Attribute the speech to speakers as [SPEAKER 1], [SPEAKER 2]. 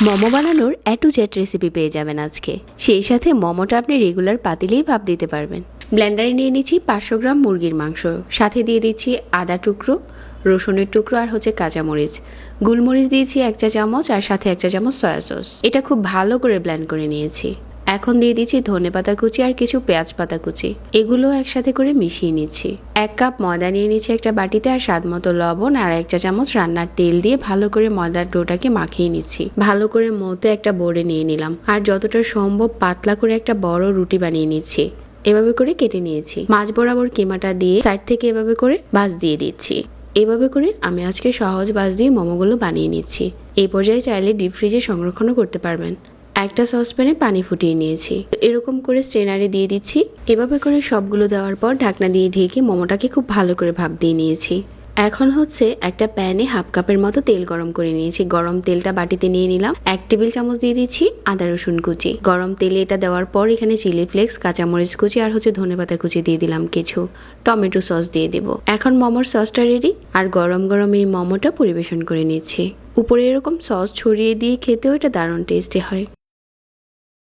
[SPEAKER 1] মোমো বানানোর এ to Z recipe পেয়ে যাবেন আজকে। সেই সাথে মোমোটা আপনি রেগুলার পাতিলেই ভাপ দিতে পারবেন। ব্লেন্ডারে নিয়ে নিচ্ছি 500 গ্রাম মুরগির মাংস, সাথে দিয়ে দিচ্ছি আদা টুকরো, রসুনের টুকরো আর কাঁচামরিচ, গোলমরিচ দিয়েছি 1 চা চামচ আর সাথে 1 চা চামচ সয়া সস। এটা খুব ভালো করে ব্লেন্ড করে নিয়েছি। এখন দিয়ে দিচ্ছি ধনেপাতা কুচি আর কিছু পেঁয়াজ পাতা কুচি, এগুলো একসাথে করে মিশিয়ে নিচ্ছি। 1 কাপ ময়দা নিয়ে নিচ্ছি একটা বাটিতে আর স্বাদ মতো লবণ আর 1 চা চামচ রান্নার তেল দিয়ে ভালো করে ময়দার ডোটাকে মাখিয়ে নিচ্ছি। ভালো করে মতে একটা বোর্ডে নিয়ে নিলাম আর যতটা সম্ভব পাতলা করে একটা বড় রুটি বানিয়ে নিচ্ছি। এভাবে করে কেটে নিয়েছি। মাঝ বরাবর কিমাটা দিয়ে সাইড থেকে এভাবে করে ভাঁজ দিয়ে দিচ্ছি। এভাবে করে আমি আজকে সহজ ভাঁজ দিয়ে মোমোগুলো বানিয়ে নিচ্ছি। এই পর্যায়ে চাইলে ডিপ ফ্রিজে সংরক্ষণও করতে পারবেন। একটা সসপ্যানে পানি ফুটিয়ে নিয়েছি, এরকম করে স্ট্রেনারে দিয়ে দিচ্ছি। এভাবে করে সবগুলো দেওয়ার পর ঢাকনা দিয়ে ঢেকে মোমোটাকে খুব ভালো করে ভাপ দিয়ে নিয়েছি। এখন হচ্ছে একটা প্যানে হাফ কাপের মতো তেল গরম করে নিয়েছি। গরম তেলটা বাটিতে নিয়ে নিলাম। 1 টেবিল চামচ দিয়ে দিচ্ছি আদা রসুন কুচি। গরম তেলে এটা দেওয়ার পর এখানে চিলি ফ্লেক্স, কাঁচামরিচ কুচি আর ধনেপাতা কুচি দিয়ে দিলাম কিছু। টমেটো সস দিয়ে দেব। এখন মোমোর সসটা রেডি। আর গরম গরম এই মোমোটা পরিবেশন করে নিচ্ছি। উপরে এরকম সস ছড়িয়ে দিয়ে খেতেও এটা দারুণ টেস্টি হয়।